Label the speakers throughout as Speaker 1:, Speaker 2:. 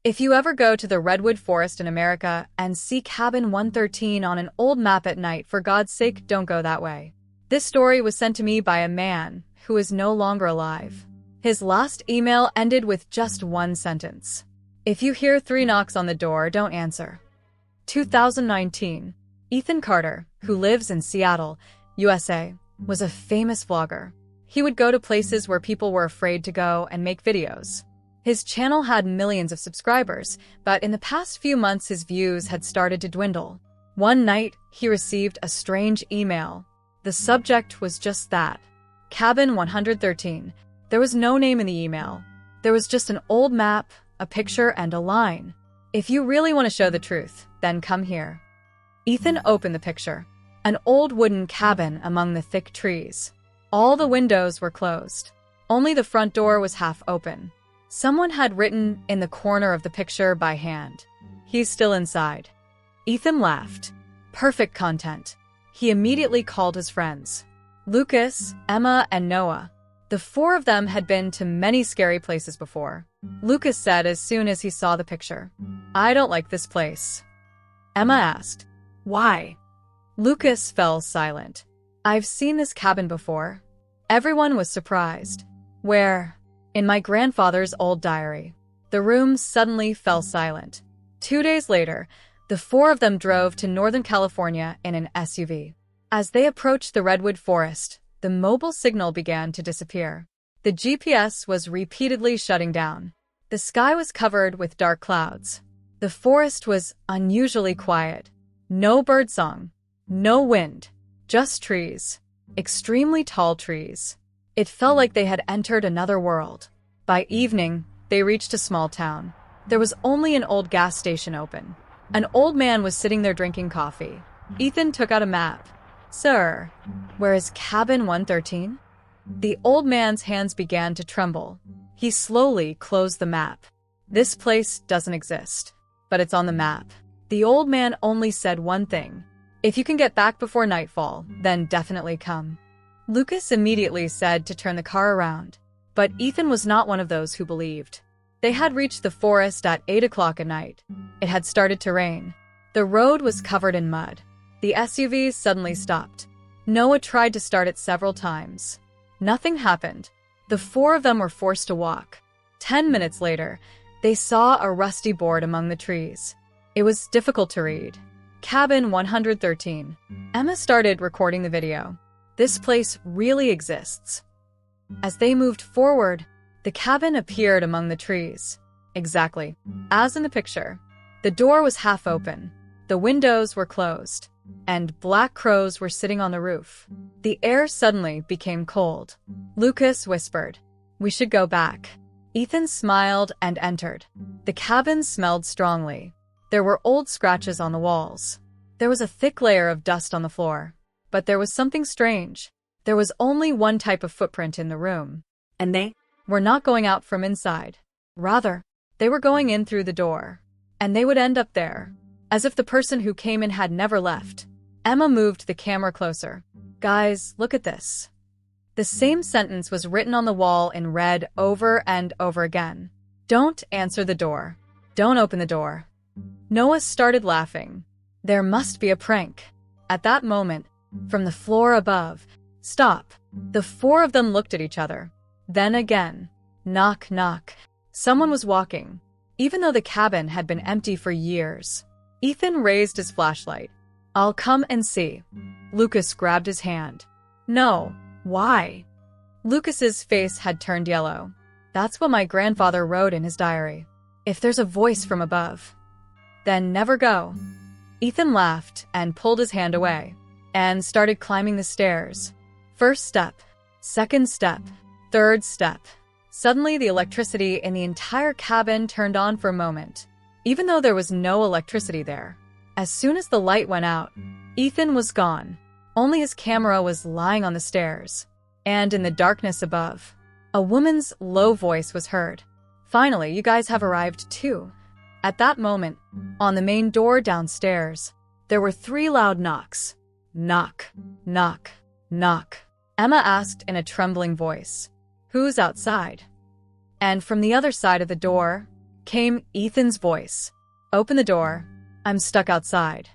Speaker 1: If you ever go to the Redwood Forest in America and see Cabin 113 on an old map at night, for God's sake, don't go that way. This story was sent to me by a man who is no longer alive. His last email ended with just one sentence. If you hear 3 knocks on the door, don't answer. 2019. Ethan Carter, who lives in Seattle, USA, was a famous vlogger. He would go to places where people were afraid to go and make videos. His channel had millions of subscribers, but in the past few months his views had started to dwindle. One night, he received a strange email. The subject was just that. Cabin 113. There was no name in the email. There was just an old map, a picture, and a line. If you really want to show the truth, then come here. Ethan opened the picture. An old wooden cabin among the thick trees. All the windows were closed. Only the front door was half open. Someone had written in the corner of the picture by hand, "He's still inside." Ethan laughed. Perfect content. He immediately called his friends. Lucas, Emma, and Noah. The 4 of them had been to many scary places before. Lucas said as soon as he saw the picture, "I don't like this place." Emma asked, "Why?" Lucas fell silent. "I've seen this cabin before." Everyone was surprised. "Where?" "In my grandfather's old diary." The room suddenly fell silent. 2 days later, the 4 of them drove to Northern California in an SUV. As they approached the Redwood Forest, the mobile signal began to disappear. The GPS was repeatedly shutting down. The sky was covered with dark clouds. The forest was unusually quiet. No birdsong, no wind, just trees. Extremely tall trees. It felt like they had entered another world. By evening, they reached a small town. There was only an old gas station open. An old man was sitting there drinking coffee. Ethan took out a map. "Sir, where is Cabin 113? The old man's hands began to tremble. He slowly closed the map. "This place doesn't exist, but it's on the map." The old man only said one thing. "If you can get back before nightfall, then definitely come." Lucas immediately said to turn the car around, but Ethan was not one of those who believed. They had reached the forest at 8 o'clock at night. It had started to rain. The road was covered in mud. The SUV suddenly stopped. Noah tried to start it several times. Nothing happened. The 4 of them were forced to walk. 10 minutes later, they saw a rusty board among the trees. It was difficult to read. Cabin 113. Emma started recording the video. This place really exists. As they moved forward, the cabin appeared among the trees. Exactly as in the picture. The door was half open. The windows were closed. And black crows were sitting on the roof. The air suddenly became cold. Lucas whispered, "We should go back." Ethan smiled and entered. The cabin smelled strongly. There were old scratches on the walls. There was a thick layer of dust on the floor. But there was something strange. There was only one type of footprint in the room. And they were not going out from inside. Rather, they were going in through the door. And they would end up there. As if the person who came in had never left. Emma moved the camera closer. "Guys, look at this." The same sentence was written on the wall in red over and over again. "Don't answer the door. Don't open the door." Noah started laughing. There must be a prank. At that moment, from the floor above, "Stop." The 4 of them looked at each other. Then again. Knock, knock. Someone was walking, even though the cabin had been empty for years. Ethan raised his flashlight. "I'll come and see." Lucas grabbed his hand. "No. Why?" Lucas's face had turned yellow. "That's what my grandfather wrote in his diary. If there's a voice from above, then never go." Ethan laughed and pulled his hand away and started climbing the stairs. First step, second step, third step. Suddenly, the electricity in the entire cabin turned on for a moment, even though there was no electricity there. As soon as the light went out, Ethan was gone. Only his camera was lying on the stairs. And in the darkness above, a woman's low voice was heard. "Finally, you guys have arrived too." At that moment, on the main door downstairs, there were 3 loud knocks. Knock, knock, knock. Emma asked in a trembling voice, "Who's outside?" And from the other side of the door, came Ethan's voice. "Open the door. I'm stuck outside."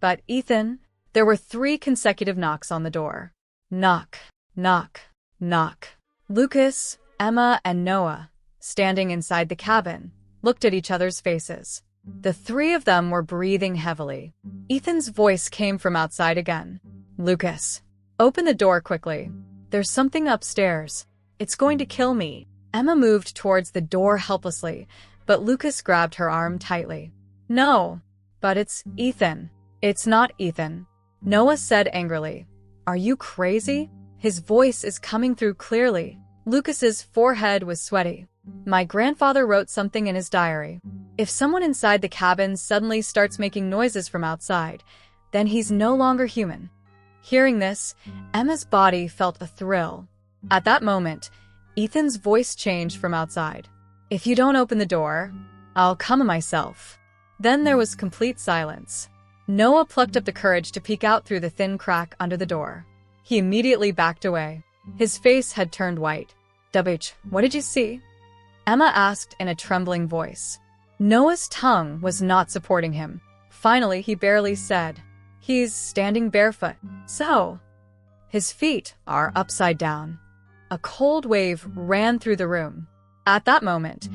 Speaker 1: But Ethan, there were 3 consecutive knocks on the door. Knock, knock, knock. Lucas, Emma, and Noah, standing inside the cabin, looked at each other's faces. The 3 of them were breathing heavily. Ethan's voice came from outside again. "Lucas, open the door quickly. There's something upstairs. It's going to kill me." Emma moved towards the door helplessly, but Lucas grabbed her arm tightly. "No, but it's Ethan." "It's not Ethan," Noah said angrily. "Are you crazy?" His voice is coming through clearly. Lucas's forehead was sweaty. "My grandfather wrote something in his diary. If someone inside the cabin suddenly starts making noises from outside, then he's no longer human." Hearing this, Emma's body felt a thrill. At that moment, Ethan's voice changed from outside. "If you don't open the door, I'll come myself." Then there was complete silence. Noah plucked up the courage to peek out through the thin crack under the door. He immediately backed away. His face had turned white. "WH, what did you see?" Emma asked in a trembling voice. Noah's tongue was not supporting him. Finally, he barely said, "He's standing barefoot." "So?" "His feet are upside down." A cold wave ran through the room. At that moment,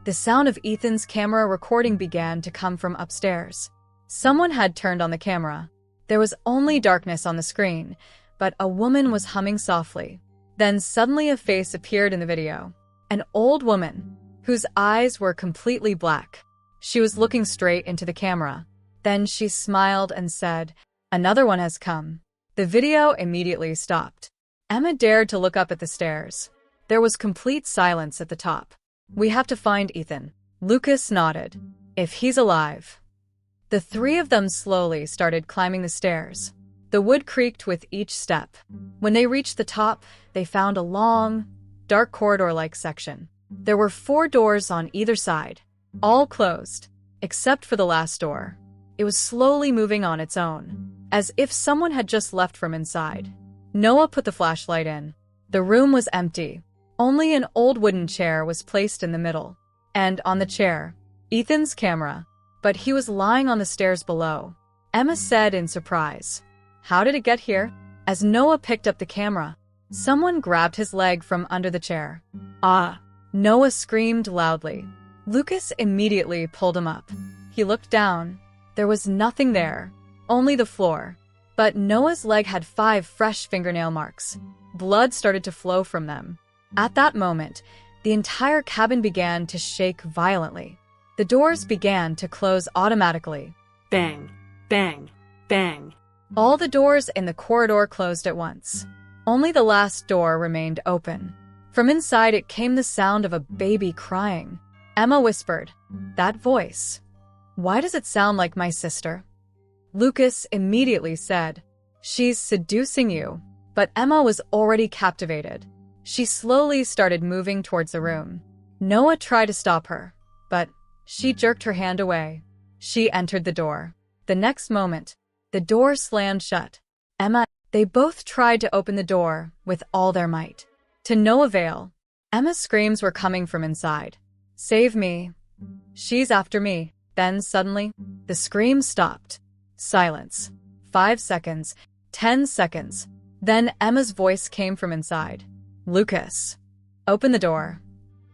Speaker 1: the sound of Ethan's camera recording began to come from upstairs. Someone had turned on the camera. There was only darkness on the screen, but a woman was humming softly. Then suddenly a face appeared in the video. An old woman, whose eyes were completely black. She was looking straight into the camera. Then she smiled and said, "Another one has come." The video immediately stopped. Emma dared to look up at the stairs. There was complete silence at the top. "We have to find Ethan." Lucas nodded. "If he's alive." The 3 of them slowly started climbing the stairs. The wood creaked with each step. When they reached the top, they found a long, dark corridor-like section. There were 4 doors on either side, all closed, except for the last door. It was slowly moving on its own, as if someone had just left from inside. Noah put the flashlight in. The room was empty. Only an old wooden chair was placed in the middle. And on the chair, Ethan's camera. But he was lying on the stairs below. Emma said in surprise, "How did it get here?" As Noah picked up the camera, someone grabbed his leg from under the chair. "Ah!" Noah screamed loudly. Lucas immediately pulled him up. He looked down. There was nothing there, only the floor. But Noah's leg had 5 fresh fingernail marks. Blood started to flow from them. At that moment, the entire cabin began to shake violently. The doors began to close automatically.
Speaker 2: Bang, bang, bang.
Speaker 1: All the doors in the corridor closed at once. Only the last door remained open. From inside it came the sound of a baby crying. Emma whispered, "That voice. Why does it sound like my sister?" Lucas immediately said, "She's seducing you." But Emma was already captivated. She slowly started moving towards the room. Noah tried to stop her, but she jerked her hand away. She entered the door. The next moment, the door slammed shut. They both tried to open the door with all their might. To no avail. Emma's screams were coming from inside. "Save me. She's after me." Then suddenly, the scream stopped. Silence. 5 seconds. 10 seconds. Then Emma's voice came from inside. "Lucas, open the door."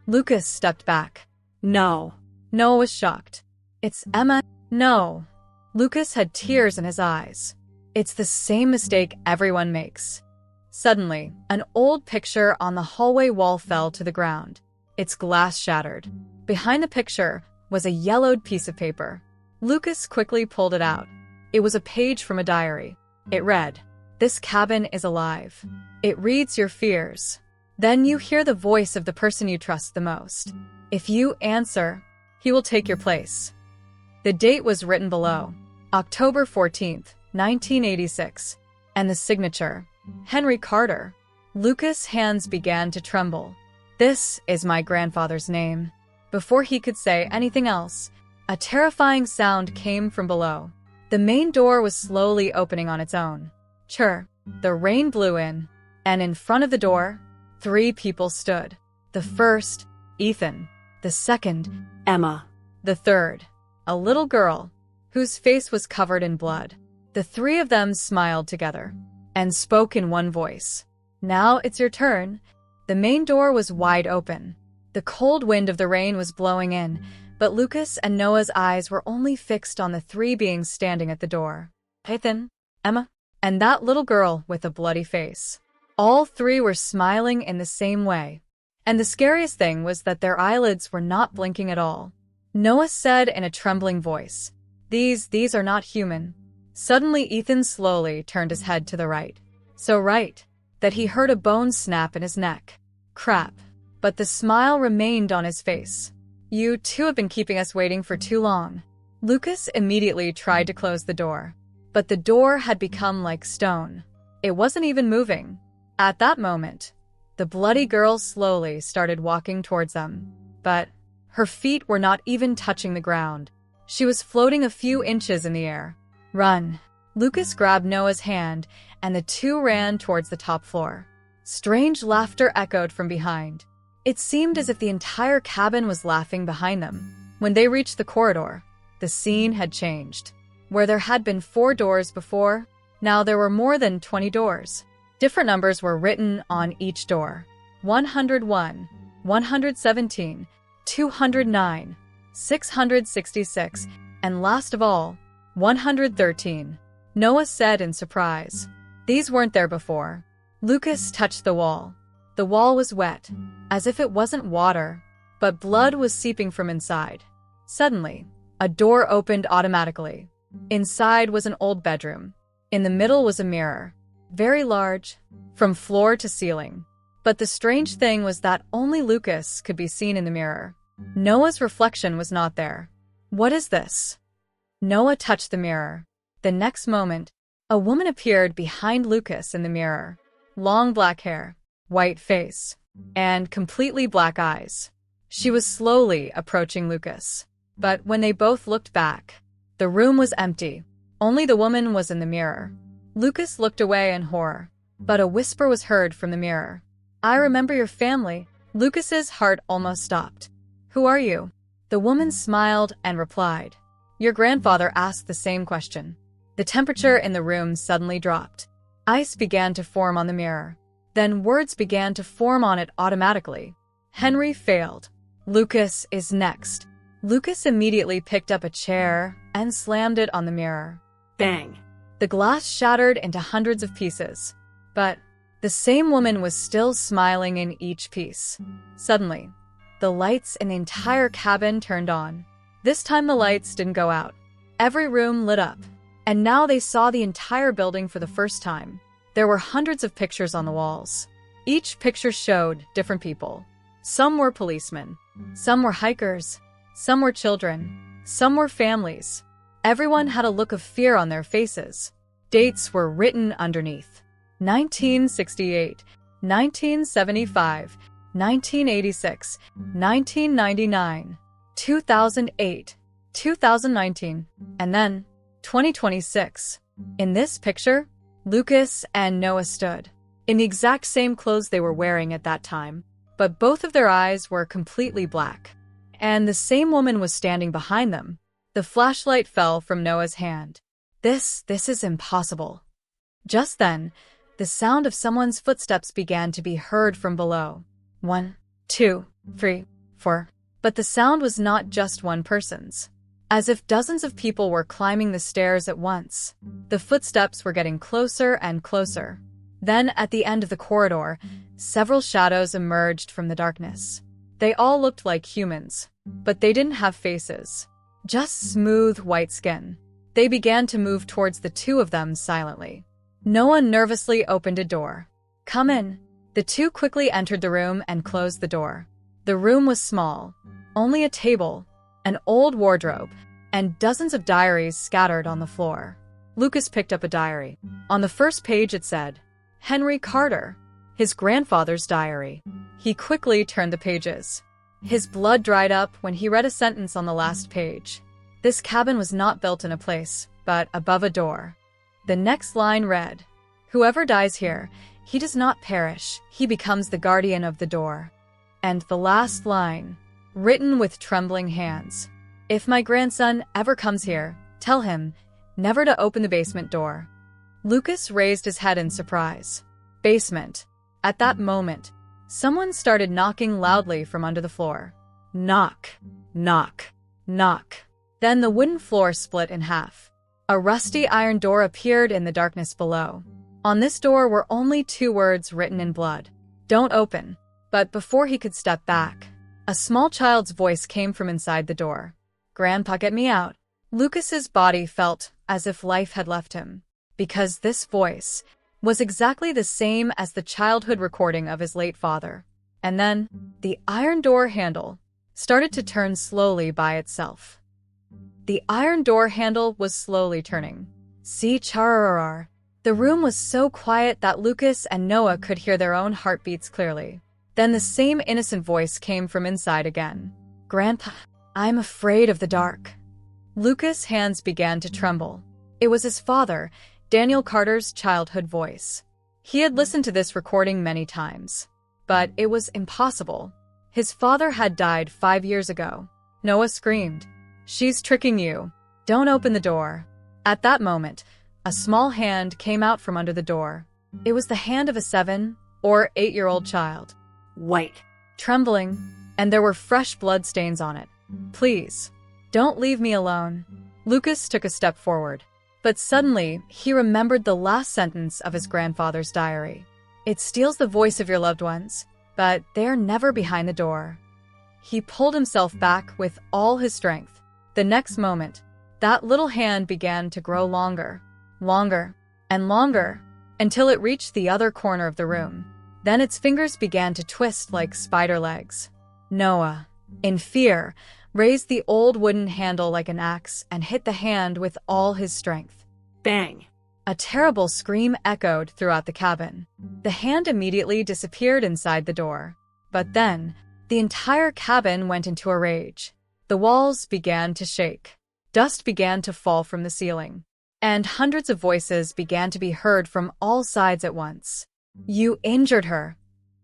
Speaker 1: Lucas stepped back.
Speaker 2: No.
Speaker 1: Noah was shocked. "It's Emma." "No." Lucas had tears in his eyes. It's the same mistake everyone makes. Suddenly, an old picture on the hallway wall fell to the ground. Its glass shattered. Behind the picture was a yellowed piece of paper. Lucas quickly pulled it out. It was a page from a diary. It read, "This cabin is alive. It reads your fears. Then you hear the voice of the person you trust the most. If you answer, he will take your place." The date was written below, October 14th, 1986, and the signature, Henry Carter. Lucas' hands began to tremble. "This is my grandfather's name." Before he could say anything else, a terrifying sound came from below. The main door was slowly opening on its own. Chirr! The rain blew in, and in front of the door, 3 people stood. The first, Ethan. The second,
Speaker 2: Emma.
Speaker 1: the third, a little girl, whose face was covered in blood. The three of them smiled together and spoke in one voice. Now it's your turn. The main door was wide open. The cold wind of the rain was blowing in, but Lucas and Noah's eyes were only fixed on the three beings standing at the door. Ethan, Emma, and that little girl with a bloody face. All three were smiling in the same way. And the scariest thing was that their eyelids were not blinking at all. Noah said in a trembling voice, These are not human." Suddenly Ethan slowly turned his head to the right. So right that he heard a bone snap in his neck. Crap. But the smile remained on his face. "You two have been keeping us waiting for too long." Lucas immediately tried to close the door, but the door had become like stone. It wasn't even moving. At that moment, the bloody girl slowly started walking towards them, but her feet were not even touching the ground. She was floating a few inches in the air. "Run!" Lucas grabbed Noah's hand, and the two ran towards the top floor. Strange laughter echoed from behind. It seemed as if the entire cabin was laughing behind them. When they reached the corridor, the scene had changed. Where there had been 4 doors before, now there were more than 20 doors. Different numbers were written on each door. 101, 117, 209, 666, and last of all, 113. Noah said in surprise. These weren't there before. Lucas touched the wall. The wall was wet, as if it wasn't water, but blood was seeping from inside. Suddenly, a door opened automatically. Inside was an old bedroom. In the middle was a mirror, very large, from floor to ceiling. But the strange thing was that only Lucas could be seen in the mirror. Noah's reflection was not there. "What is this?" Noah touched the mirror. The next moment, a woman appeared behind Lucas in the mirror. Long black hair, white face, and completely black eyes. She was slowly approaching Lucas. But when they both looked back, the room was empty. Only the woman was in the mirror. Lucas looked away in horror, but a whisper was heard from the mirror. "I remember your family." Lucas's heart almost stopped. "Who are you?" The woman smiled and replied. "Your grandfather asked the same question." The temperature in the room suddenly dropped. Ice began to form on the mirror. Then words began to form on it automatically. "Henry failed. Lucas is next." Lucas immediately picked up a chair and slammed it on the mirror.
Speaker 2: Bang.
Speaker 1: The glass shattered into hundreds of pieces. But the same woman was still smiling in each piece. Suddenly, the lights in the entire cabin turned on. This time the lights didn't go out. Every room lit up. And now they saw the entire building for the first time. There were hundreds of pictures on the walls. Each picture showed different people. Some were policemen. Some were hikers. Some were children. Some were families. Everyone had a look of fear on their faces. Dates were written underneath. 1968, 1975, 1986, 1999, 2008, 2019, and then 2026. In this picture, Lucas and Noah stood in the exact same clothes they were wearing at that time, but both of their eyes were completely black. And the same woman was standing behind them. The flashlight fell from Noah's hand. This is impossible. Just then, the sound of someone's footsteps began to be heard from below. 1, 2, 3, 4. But the sound was not just one person's. As if dozens of people were climbing the stairs at once. The footsteps were getting closer and closer. Then, at the end of the corridor, several shadows emerged from the darkness. They all looked like humans, but they didn't have faces. Just smooth white skin. They began to move towards the two of them silently. Noah nervously opened a door. "Come in." The two quickly entered the room and closed the door. The room was small. Only a table, an old wardrobe, and dozens of diaries scattered on the floor. Lucas picked up a diary. On the first page it said, "Henry Carter, his grandfather's diary." He quickly turned the pages. His blood dried up when he read a sentence on the last page. This cabin was not built in a place, but above a door. The next line read, "Whoever dies here, he does not perish, he becomes the guardian of the door." And the last line, written with trembling hands. If my grandson ever comes here, tell him never to open the basement door. Lucas raised his head in surprise. Basement. At that moment, someone started knocking loudly from under the floor. Knock, knock, knock. Then the wooden floor split in half. A rusty iron door appeared in the darkness below. On this door were only 2 words written in blood. Don't open. But before he could step back, a small child's voice came from inside the door. Grandpa, get me out. Lucas's body felt as if life had left him, because this voice was exactly the same as the childhood recording of his late father. And then, the iron door handle started to turn slowly by itself. The iron door handle was slowly turning. See, chararar. The room was so quiet that Lucas and Noah could hear their own heartbeats clearly. Then the same innocent voice came from inside again. Grandpa, I'm afraid of the dark. Lucas' hands began to tremble. It was his father, Daniel Carter's childhood voice. He had listened to this recording many times, but it was impossible. His father had died 5 years ago. Noah screamed, "She's tricking you. Don't open the door." At that moment, a small hand came out from under the door. It was the hand of a 7 or 8-year-old child.
Speaker 2: White,
Speaker 1: trembling, and there were fresh blood stains on it. Please, don't leave me alone. Lucas took a step forward, but suddenly he remembered the last sentence of his grandfather's diary. It steals the voice of your loved ones, but they're never behind the door. He pulled himself back with all his strength. The next moment, that little hand began to grow longer, longer, and longer, until it reached the other corner of the room. Then its fingers began to twist like spider legs. Noah, in fear, raised the old wooden handle like an axe and hit the hand with all his strength.
Speaker 2: Bang!
Speaker 1: A terrible scream echoed throughout the cabin. The hand immediately disappeared inside the door. But then, the entire cabin went into a rage. The walls began to shake. Dust began to fall from the ceiling. And hundreds of voices began to be heard from all sides at once. You injured her.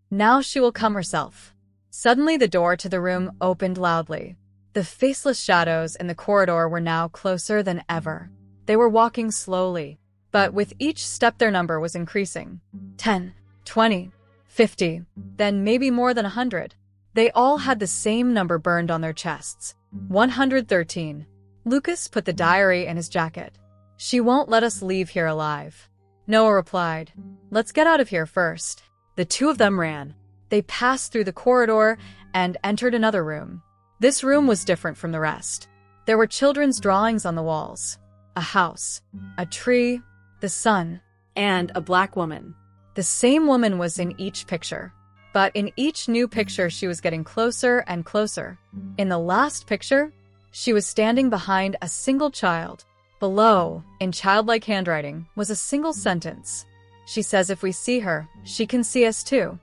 Speaker 1: Now she will come herself. Suddenly the door to the room opened loudly. The faceless shadows in the corridor were now closer than ever. They were walking slowly, but with each step their number was increasing. 10, 20, 50, then maybe more than 100. They all had the same number burned on their chests. 113. Lucas put the diary in his jacket. She won't let us leave here alive. Noah replied, Let's get out of here first. The 2 of them ran. They passed through the corridor and entered another room. This room was different from the rest. There were children's drawings on the walls. A house, a tree, the sun,
Speaker 2: and a black woman.
Speaker 1: The same woman was in each picture. But in each new picture she was getting closer and closer. In the last picture, she was standing behind a single child. Below, in childlike handwriting, was a single sentence. She says if we see her, she can see us too.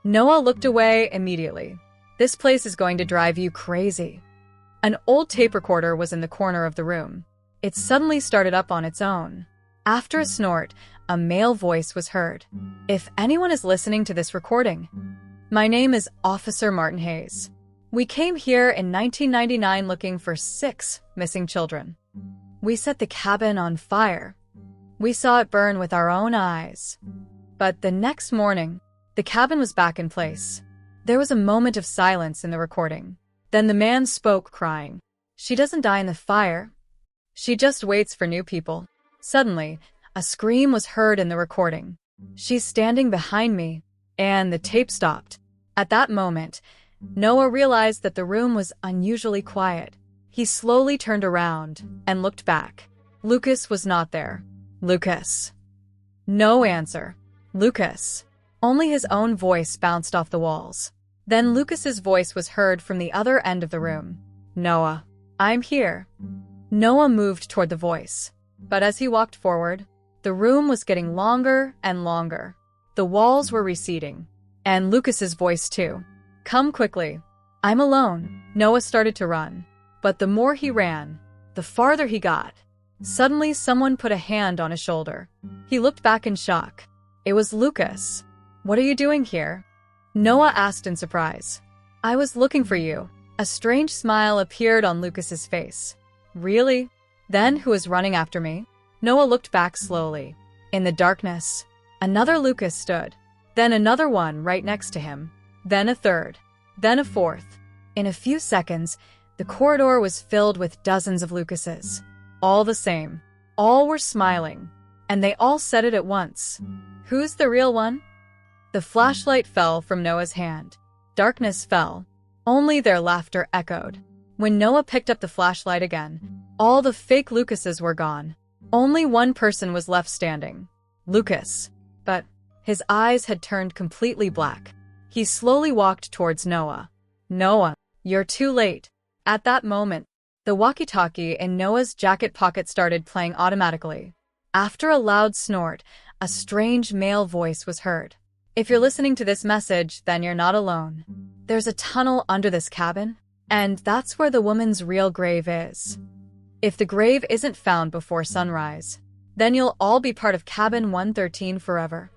Speaker 1: Noah looked away immediately. This place is going to drive you crazy. An old tape recorder was in the corner of the room. It suddenly started up on its own. After a snort, a male voice was heard. If anyone is listening to this recording, my name is Officer Martin Hayes. We came here in 1999 looking for 6 missing children. We set the cabin on fire. We saw it burn with our own eyes. But the next morning, the cabin was back in place. There was a moment of silence in the recording. Then the man spoke, crying, She doesn't die in the fire. She just waits for new people. Suddenly, a scream was heard in the recording. She's standing behind me, and the tape stopped. At that moment, Noah realized that the room was unusually quiet. He slowly turned around and looked back. Lucas was not there. Lucas. No answer. Lucas. Only his own voice bounced off the walls. Then Lucas's voice was heard from the other end of the room. Noah. I'm here. Noah moved toward the voice. But as he walked forward, the room was getting longer and longer. The walls were receding. And Lucas's voice too. Come quickly. I'm alone. Noah started to run. But the more he ran, the farther he got. Suddenly, someone put a hand on his shoulder. He looked back in shock. It was Lucas. What are you doing here? Noah asked in surprise. I was looking for you. A strange smile appeared on Lucas's face. Really? Then who is running after me? Noah looked back slowly. In the darkness, another Lucas stood. Then another one right next to him. Then a third. Then a fourth. In a few seconds, the corridor was filled with dozens of Lucases. All the same. All were smiling. And they all said it at once. Who's the real one? The flashlight fell from Noah's hand. Darkness fell. Only their laughter echoed. When Noah picked up the flashlight again, all the fake Lucases were gone. Only one person was left standing. Lucas. But his eyes had turned completely black. He slowly walked towards Noah. Noah, you're too late. At that moment, the walkie-talkie in Noah's jacket pocket started playing automatically. After a loud snort, a strange male voice was heard. If you're listening to this message, then you're not alone. There's a tunnel under this cabin, and that's where the woman's real grave is. If the grave isn't found before sunrise, then you'll all be part of cabin 113 forever.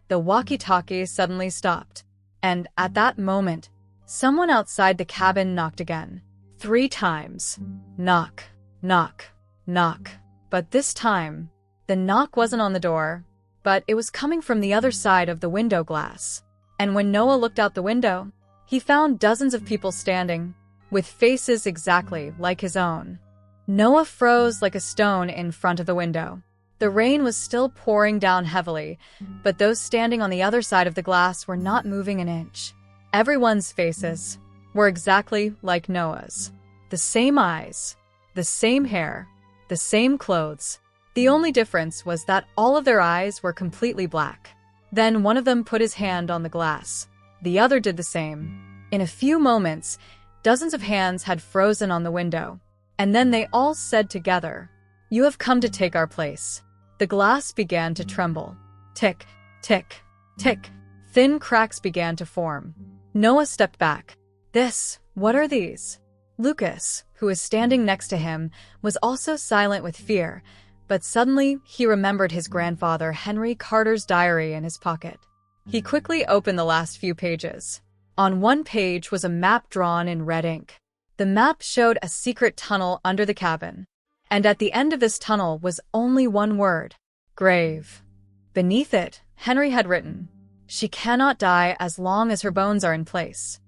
Speaker 1: The walkie-talkie suddenly stopped, and at that moment, someone outside the cabin knocked again. 3 times. Knock, knock, knock. But this time, the knock wasn't on the door, but it was coming from the other side of the window glass. And when Noah looked out the window, he found dozens of people standing, with faces exactly like his own. Noah froze like a stone in front of the window. The rain was still pouring down heavily, but those standing on the other side of the glass were not moving an inch. Everyone's faces were exactly like Noah's. The same eyes, the same hair, the same clothes. The only difference was that all of their eyes were completely black. Then one of them put his hand on the glass. The other did the same. In a few moments, dozens of hands had frozen on the window. And then they all said together, "You have come to take our place." The glass began to tremble. Tick, tick, tick. Thin cracks began to form. Noah stepped back. What are these? Lucas, who was standing next to him, was also silent with fear, but suddenly he remembered his grandfather Henry Carter's diary in his pocket. He quickly opened the last few pages. On one page was a map drawn in red ink. The map showed a secret tunnel under the cabin, and at the end of this tunnel was only one word: grave. Beneath it, Henry had written, "She cannot die as long as her bones are in place."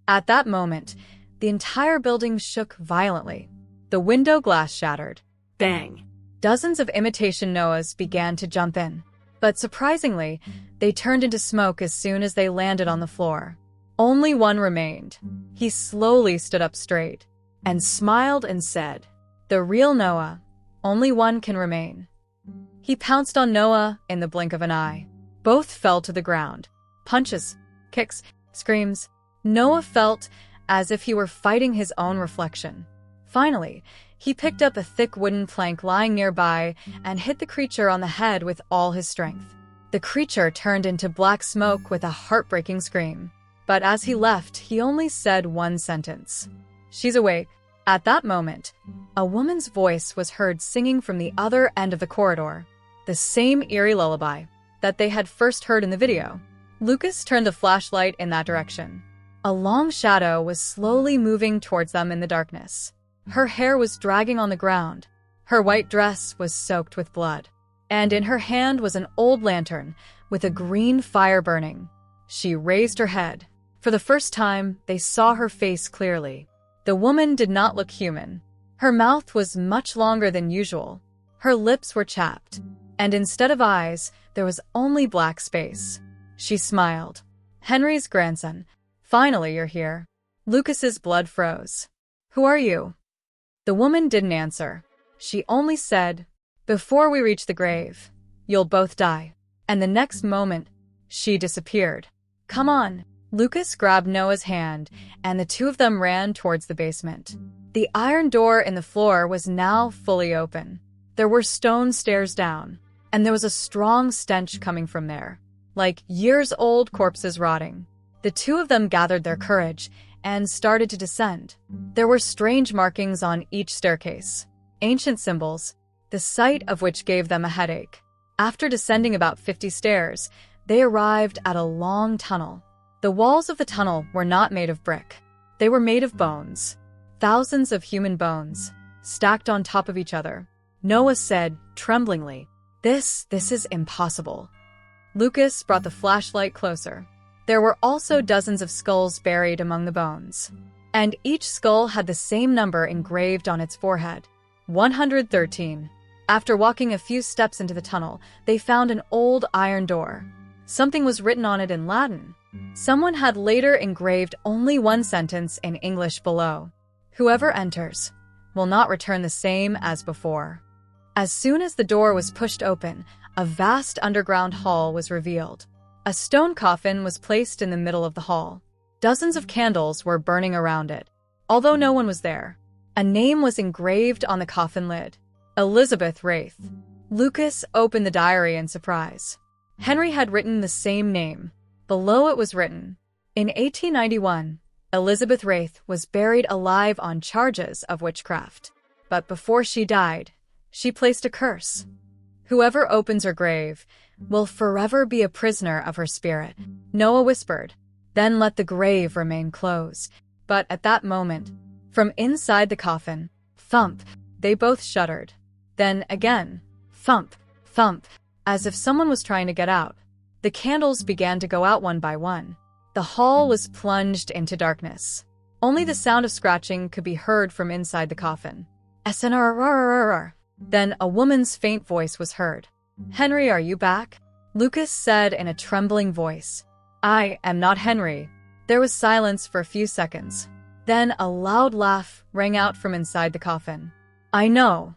Speaker 1: At that moment, the entire building shook violently. The window glass shattered.
Speaker 2: Bang!
Speaker 1: Dozens of imitation Noahs began to jump in, but surprisingly, they turned into smoke as soon as they landed on the floor. Only one remained. He slowly stood up straight and smiled and said, "The real Noah, only one can remain." He pounced on Noah in the blink of an eye. Both fell to the ground. Punches, kicks, screams. Noah felt as if he were fighting his own reflection. Finally, he picked up a thick wooden plank lying nearby and hit the creature on the head with all his strength. The creature turned into black smoke with a heartbreaking scream. But as he left, he only said one sentence. "She's awake." At that moment, a woman's voice was heard singing from the other end of the corridor, the same eerie lullaby that they had first heard in the video. Lucas turned the flashlight in that direction. A long shadow was slowly moving towards them in the darkness. Her hair was dragging on the ground. Her white dress was soaked with blood. And in her hand was an old lantern with a green fire burning. She raised her head. For the first time, they saw her face clearly. The woman did not look human. Her mouth was much longer than usual. Her lips were chapped. And instead of eyes, there was only black space. She smiled. "Henry's grandson. Finally, you're here." Lucas's blood froze. "Who are you?" The woman didn't answer. She only said, "Before we reach the grave, you'll both die." And the next moment, she disappeared. "Come on." Lucas grabbed Noah's hand, and the two of them ran towards the basement. The iron door in the floor was now fully open. There were stone stairs down, and there was a strong stench coming from there, like years-old corpses rotting. The two of them gathered their courage and started to descend. There were strange markings on each staircase, ancient symbols, the sight of which gave them a headache. After descending about 50 stairs, they arrived at a long tunnel. The walls of the tunnel were not made of brick. They were made of bones. Thousands of human bones, stacked on top of each other. Noah said, tremblingly, This is impossible." Lucas brought the flashlight closer. There were also dozens of skulls buried among the bones. And each skull had the same number engraved on its forehead. 113. After walking a few steps into the tunnel, they found an old iron door. Something was written on it in Latin. Someone had later engraved only one sentence in English below. "Whoever enters will not return the same as before." As soon as the door was pushed open, a vast underground hall was revealed. A stone coffin was placed in the middle of the hall. Dozens of candles were burning around it. Although no one was there, a name was engraved on the coffin lid. Elizabeth Wraith. Lucas opened the diary in surprise. Henry had written the same name. Below it was written, "In 1891, Elizabeth Wraith was buried alive on charges of witchcraft. But before she died, she placed a curse. Whoever opens her grave will forever be a prisoner of her spirit." Noah whispered, "Then let the grave remain closed." But at that moment, from inside the coffin, thump, they both shuddered. Then again, thump, thump, as if someone was trying to get out. The candles began to go out one by one. The hall was plunged into darkness. Only the sound of scratching could be heard from inside the coffin. SNRRRR. Then a woman's faint voice was heard. "Henry, are you back?" Lucas said in a trembling voice. "I am not Henry." There was silence for a few seconds. Then a loud laugh rang out from inside the coffin. "I know.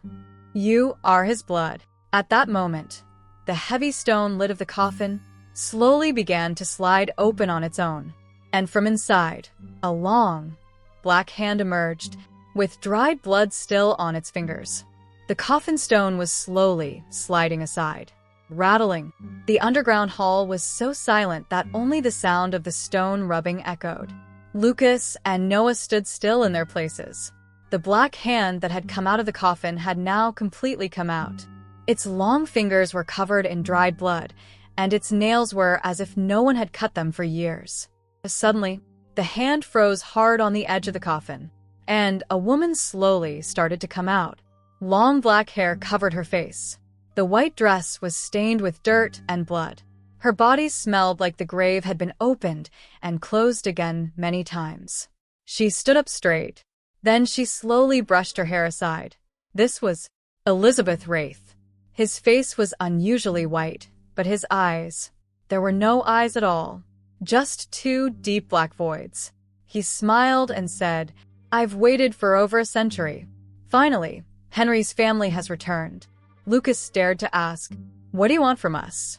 Speaker 1: You are his blood." At that moment, the heavy stone lid of the coffin slowly began to slide open on its own. And from inside, a long, black hand emerged, with dried blood still on its fingers. The coffin stone was slowly sliding aside, rattling. The underground hall was so silent that only the sound of the stone rubbing echoed. Lucas and Noah stood still in their places. The black hand that had come out of the coffin had now completely come out. Its long fingers were covered in dried blood, and its nails were as if no one had cut them for years. Suddenly, the hand froze hard on the edge of the coffin, and a woman slowly started to come out. Long black hair covered her face. The white dress was stained with dirt and blood. Her body smelled like the grave had been opened and closed again many times. She stood up straight. Then she slowly brushed her hair aside. This was Elizabeth Wraith. His face was unusually white, but his eyes, there were no eyes at all, just two deep black voids. He smiled and said, "I've waited for over a century. Finally, Henry's family has returned." Lucas dared to ask, "What do you want from us?"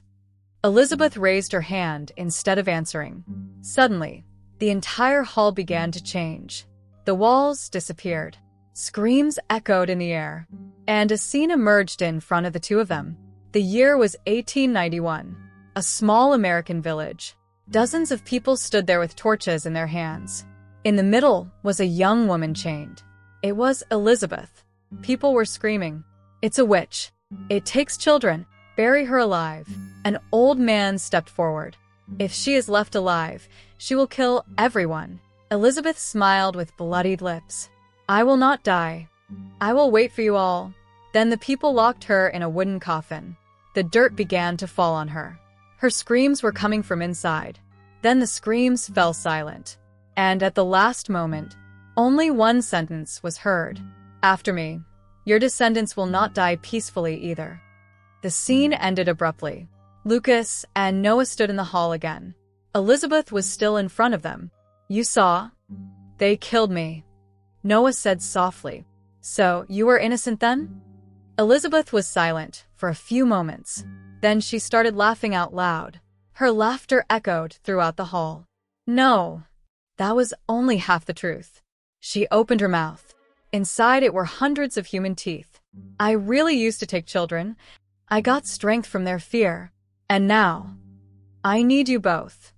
Speaker 1: Elizabeth raised her hand instead of answering. Suddenly, the entire hall began to change. The walls disappeared. Screams echoed in the air, and a scene emerged in front of the two of them. The year was 1891, a small American village. Dozens of people stood there with torches in their hands. In the middle was a young woman chained. It was Elizabeth. People were screaming, "It's a witch. It takes children. Bury her alive." An old man stepped forward. "If she is left alive, she will kill everyone." Elizabeth smiled with bloodied lips. "I will not die. I will wait for you all." Then the people locked her in a wooden coffin. The dirt began to fall on her. Her screams were coming from inside. Then the screams fell silent. And at the last moment, only one sentence was heard. "After me, your descendants will not die peacefully either." The scene ended abruptly. Lucas and Noah stood in the hall again. Elizabeth was still in front of them. "You saw? They killed me," Noah said softly. "So you were innocent then?" Elizabeth was silent for a few moments. Then she started laughing out loud. Her laughter echoed throughout the hall. "No, that was only half the truth." She opened her mouth. Inside it were hundreds of human teeth. "I really used to take children. I got strength from their fear. And now, I need you both."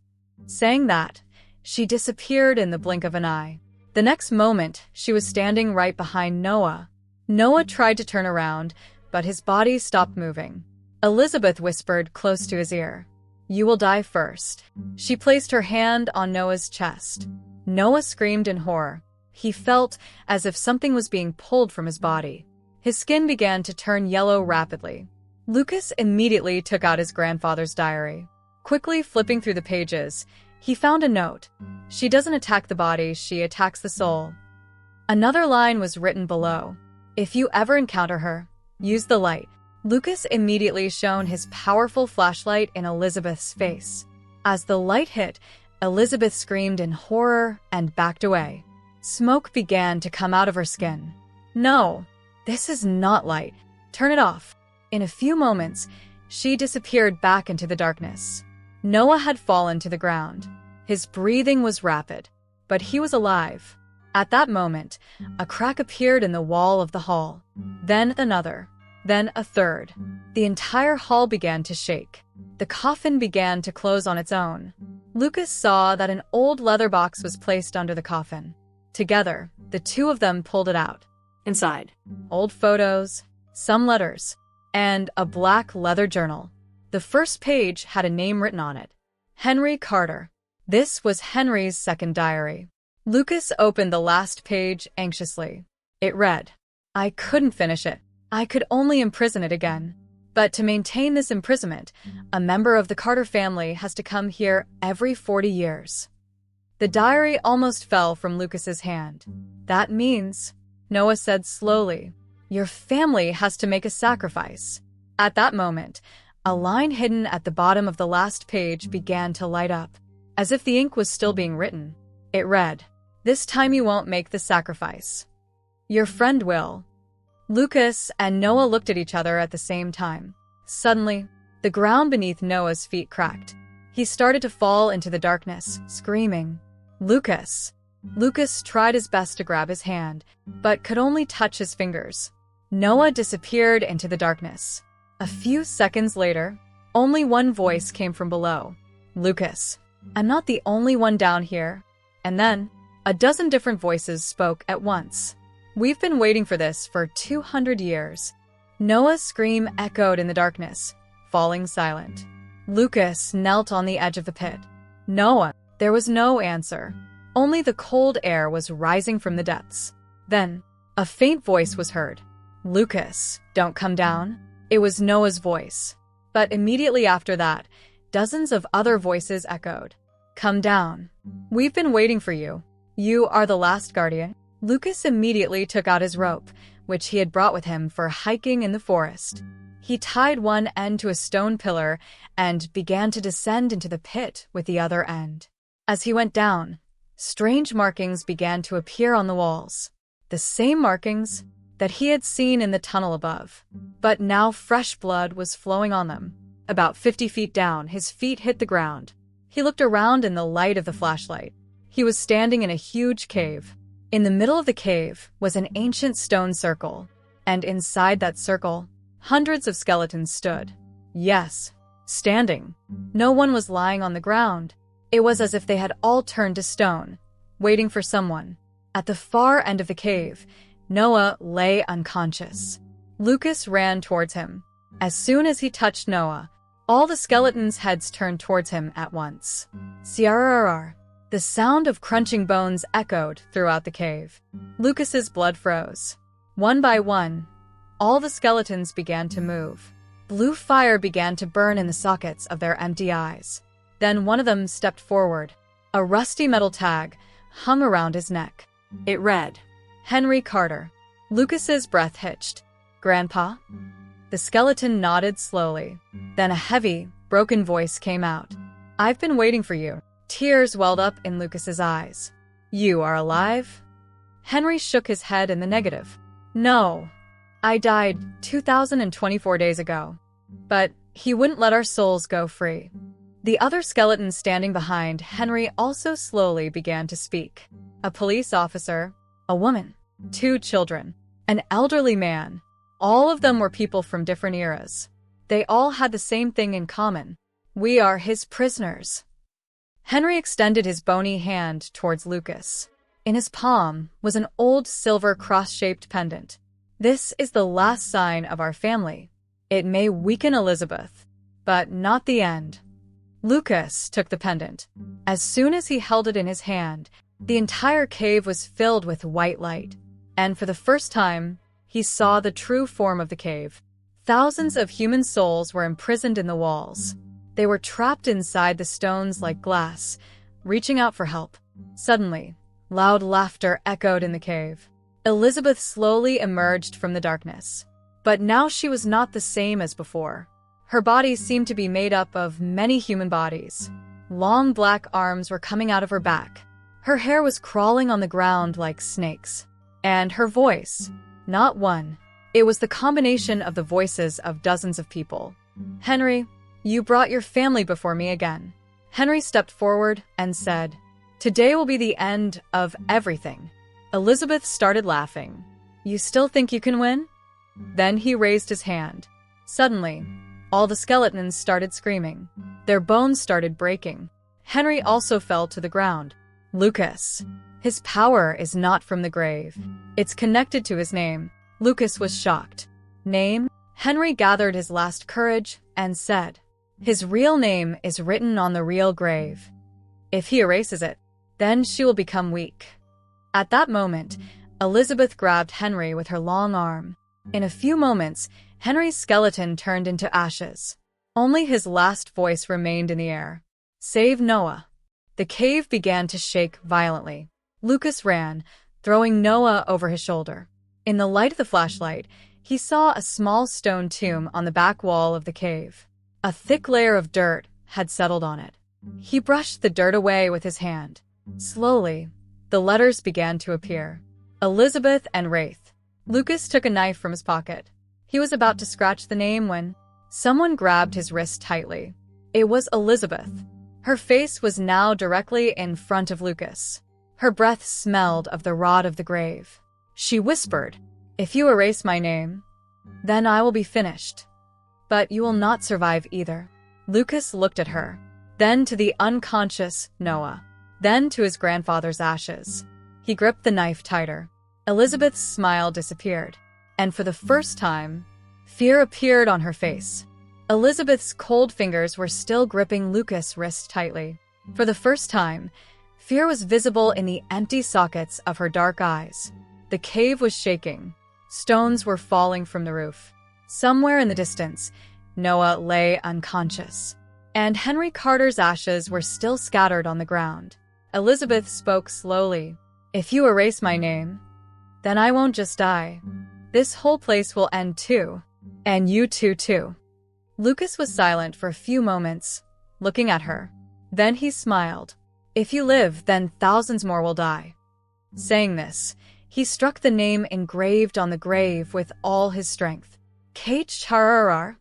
Speaker 1: Saying that, she disappeared in the blink of an eye. The next moment, she was standing right behind Noah. Noah tried to turn around, but his body stopped moving. Elizabeth whispered close to his ear, "You will die first." She placed her hand on Noah's chest. Noah screamed in horror. He felt as if something was being pulled from his body. His skin began to turn yellow rapidly. Lucas immediately took out his grandfather's diary. Quickly flipping through the pages, he found a note. "She doesn't attack the body, she attacks the soul." Another line was written below. "If you ever encounter her, use the light." Lucas immediately shone his powerful flashlight in Elizabeth's face. As the light hit, Elizabeth screamed in horror and backed away. Smoke began to come out of her skin. "No, this is not light. Turn it off." In a few moments, she disappeared back into the darkness. Noah had fallen to the ground. His breathing was rapid, but he was alive. At that moment, a crack appeared in the wall of the hall. Then another. Then a third. The entire hall began to shake. The coffin began to close on its own. Lucas saw that an old leather box was placed under the coffin. Together, the two of them pulled it out.
Speaker 2: Inside,
Speaker 1: Old photos, some letters, and a black leather journal. The first page had a name written on it. Henry Carter. This was Henry's second diary. Lucas opened the last page anxiously. It read, "I couldn't finish it. I could only imprison it again. But to maintain this imprisonment, a member of the Carter family has to come here every 40 years. The diary almost fell from Lucas's hand. "That means," Noah said slowly, "your family has to make a sacrifice." At that moment, a line hidden at the bottom of the last page began to light up, as if the ink was still being written. It read, "This time you won't make the sacrifice. Your friend will." Lucas and Noah looked at each other at the same time. Suddenly, the ground beneath Noah's feet cracked. He started to fall into the darkness, screaming, "Lucas!" Lucas tried his best to grab his hand, but could only touch his fingers. Noah disappeared into the darkness. A few seconds later, only one voice came from below. "Lucas, I'm not the only one down here." And then, a dozen different voices spoke at once. "We've been waiting for this for 200 years. Noah's scream echoed in the darkness, falling silent. Lucas knelt on the edge of the pit. "Noah!" There was no answer. Only the cold air was rising from the depths. Then, a faint voice was heard. "Lucas, don't come down." It was Noah's voice. But immediately after that, dozens of other voices echoed. "Come down. We've been waiting for you. You are the last guardian." Lucas immediately took out his rope, which he had brought with him for hiking in the forest. He tied one end to a stone pillar and began to descend into the pit with the other end. As he went down, strange markings began to appear on the walls. The same markings that he had seen in the tunnel above. But now fresh blood was flowing on them. About 50 feet down, his feet hit the ground. He looked around in the light of the flashlight. He was standing in a huge cave. In the middle of the cave was an ancient stone circle, and inside that circle, hundreds of skeletons stood. Yes, standing. No one was lying on the ground. It was as if they had all turned to stone, waiting for someone. At the far end of the cave, Noah lay unconscious. Lucas ran towards him. As soon as he touched Noah, all the skeletons' heads turned towards him at once. Siararr. The sound of crunching bones echoed throughout the cave. Lucas's blood froze. One by one, all the skeletons began to move. Blue fire began to burn in the sockets of their empty eyes. Then one of them stepped forward. A rusty metal tag hung around his neck. It read, "Henry Carter." Lucas's breath hitched. "Grandpa?" The skeleton nodded slowly. Then a heavy, broken voice came out. "I've been waiting for you." Tears welled up in Lucas's eyes. "You are alive?" Henry shook his head in the negative. "No. I died 2,024 days ago." But he wouldn't let our souls go free. The other skeleton standing behind Henry also slowly began to speak. A police officer, a woman, 2 children, an elderly man. All of them were people from different eras. They all had the same thing in common. "We are his prisoners." Henry extended his bony hand towards Lucas. In his palm was an old silver cross-shaped pendant. "This is the last sign of our family. It may weaken Elizabeth, but not the end." Lucas took the pendant. As soon as he held it in his hand, The entire cave was filled with white light, and for the first time, he saw the true form of the cave. Thousands of human souls were imprisoned in the walls. They were trapped inside the stones like glass, reaching out for help. Suddenly, loud laughter echoed in the cave. Elizabeth slowly emerged from the darkness. But now she was not the same as before. Her body seemed to be made up of many human bodies. Long black arms were coming out of her back. Her hair was crawling on the ground like snakes. And her voice, not one. It was the combination of the voices of dozens of people. "Henry, you brought your family before me again." Henry stepped forward and said, "Today will be the end of everything." Elizabeth started laughing. "You still think you can win?" Then he raised his hand. Suddenly, all the skeletons started screaming. Their bones started breaking. Henry also fell to the ground. Lucas. His power is not from the grave. It's connected to his name. Lucas was shocked. Name? Henry gathered his last courage and said, "His real name is written on the real grave. If he erases it, then she will become weak." At that moment, Elizabeth grabbed Henry with her long arm. In a few moments, Henry's skeleton turned into ashes. Only his last voice remained in the air. "Save Noah." The cave began to shake violently. Lucas ran, throwing Noah over his shoulder. In the light of the flashlight, he saw a small stone tomb on the back wall of the cave. A thick layer of dirt had settled on it. He brushed the dirt away with his hand. Slowly, the letters began to appear. Elizabeth and Wraith. Lucas took a knife from his pocket. He was about to scratch the name when someone grabbed his wrist tightly. It was Elizabeth. Her face was now directly in front of Lucas. Her breath smelled of the rot of the grave. She whispered, "If you erase my name, then I will be finished. But you will not survive either." Lucas looked at her, then to the unconscious Noah, then to his grandfather's ashes. He gripped the knife tighter. Elizabeth's smile disappeared, and for the first time, fear appeared on her face. Elizabeth's cold fingers were still gripping Lucas' wrist tightly. For the first time, fear was visible in the empty sockets of her dark eyes. The cave was shaking. Stones were falling from the roof. Somewhere in the distance, Noah lay unconscious, and Henry Carter's ashes were still scattered on the ground. Elizabeth spoke slowly. "If you erase my name, then I won't just die. This whole place will end too. And you too. Lucas was silent for a few moments, looking at her. Then he smiled. "If you live, then thousands more will die." Saying this, he struck the name engraved on the grave with all his strength. K-Charar.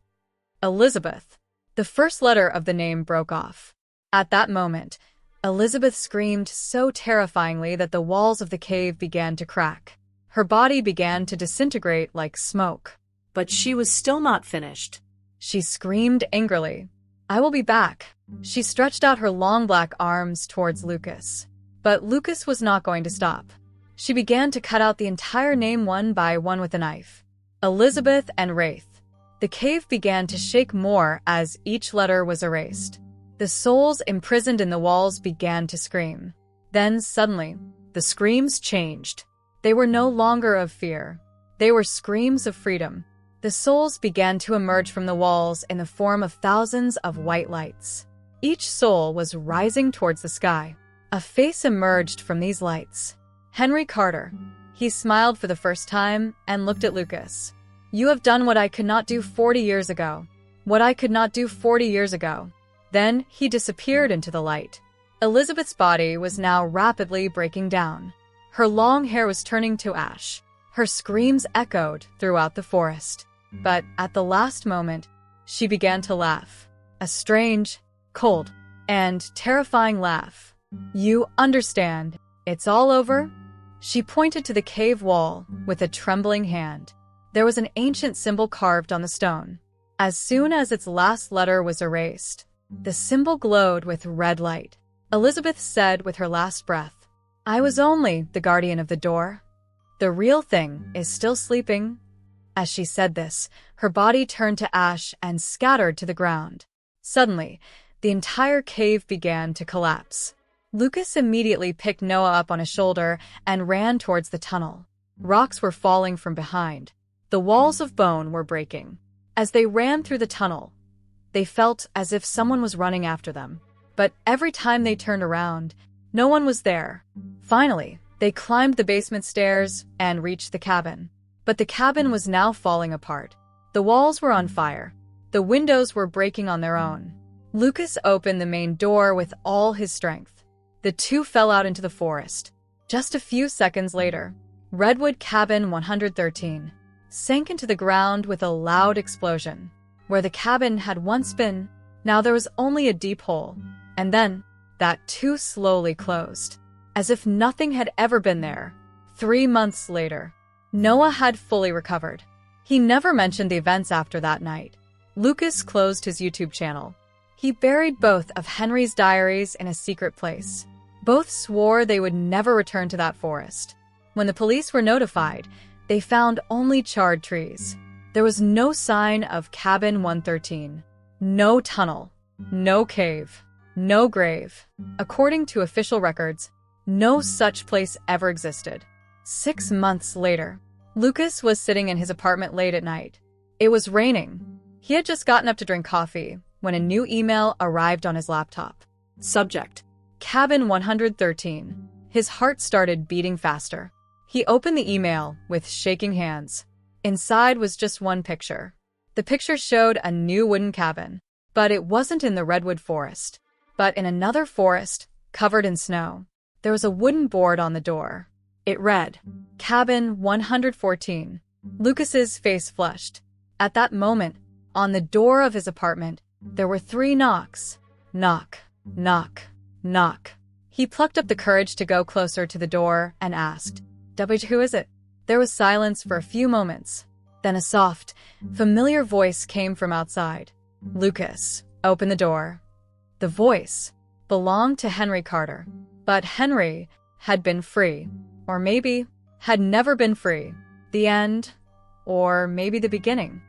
Speaker 1: Elizabeth. The first letter of the name broke off. At that moment, Elizabeth screamed so terrifyingly that the walls of the cave began to crack. Her body began to disintegrate like smoke.
Speaker 2: But she was still not finished.
Speaker 1: She screamed angrily. "I will be back." She stretched out her long black arms towards Lucas. But Lucas was not going to stop. She began to cut out the entire name one by one with a knife. Elizabeth and Wraith. The cave began to shake more as each letter was erased. The souls imprisoned in the walls began to scream. Then, suddenly, the screams changed. They were no longer of fear. They were screams of freedom. The souls began to emerge from the walls in the form of thousands of white lights. Each soul was rising towards the sky. A face emerged from these lights. Henry Carter. He smiled for the first time and looked at Lucas. "You have done what I could not do 40 years ago. What I could not do 40 years ago." Then he disappeared into the light. Elizabeth's body was now rapidly breaking down. Her long hair was turning to ash. Her screams echoed throughout the forest. But at the last moment, she began to laugh. A strange, cold, and terrifying laugh. "You understand. It's all over?" She pointed to the cave wall with a trembling hand. There was an ancient symbol carved on the stone. As soon as its last letter was erased, the symbol glowed with red light. Elizabeth said with her last breath, "I was only the guardian of the door. The real thing is still sleeping." As she said this, her body turned to ash and scattered to the ground. Suddenly, the entire cave began to collapse. Lucas immediately picked Noah up on his shoulder and ran towards the tunnel. Rocks were falling from behind. The walls of bone were breaking. As they ran through the tunnel, they felt as if someone was running after them. But every time they turned around, no one was there. Finally, they climbed the basement stairs and reached the cabin. But the cabin was now falling apart. The walls were on fire. The windows were breaking on their own. Lucas opened the main door with all his strength. The two fell out into the forest. Just a few seconds later, Redwood Cabin 113 sank into the ground with a loud explosion. Where the cabin had once been, now there was only a deep hole. And then, that too slowly closed. As if nothing had ever been there. 3 months later, Noah had fully recovered. He never mentioned the events after that night. Lucas closed his YouTube channel. He buried both of Henry's diaries in a secret place. Both swore they would never return to that forest. When the police were notified, they found only charred trees. There was no sign of Cabin 113. No tunnel. No cave. No grave. According to official records, no such place ever existed. 6 months later, Lucas was sitting in his apartment late at night. It was raining. He had just gotten up to drink coffee when a new email arrived on his laptop. Subject: Cabin 113. His heart started beating faster. He opened the email with shaking hands. Inside was just one picture. The picture showed a new wooden cabin, but it wasn't in the redwood forest, but in another forest covered in snow. There was a wooden board on the door. It read, Cabin 114. Lucas's face flushed. At that moment, on the door of his apartment, there were 3 knocks. Knock, knock, knock. He plucked up the courage to go closer to the door and asked, who is it? There was silence for a few moments. Then a soft, familiar voice came from outside. Lucas, open the door. The voice belonged to Henry Carter. But Henry had been free. Or maybe had never been free. The end. Or maybe the beginning.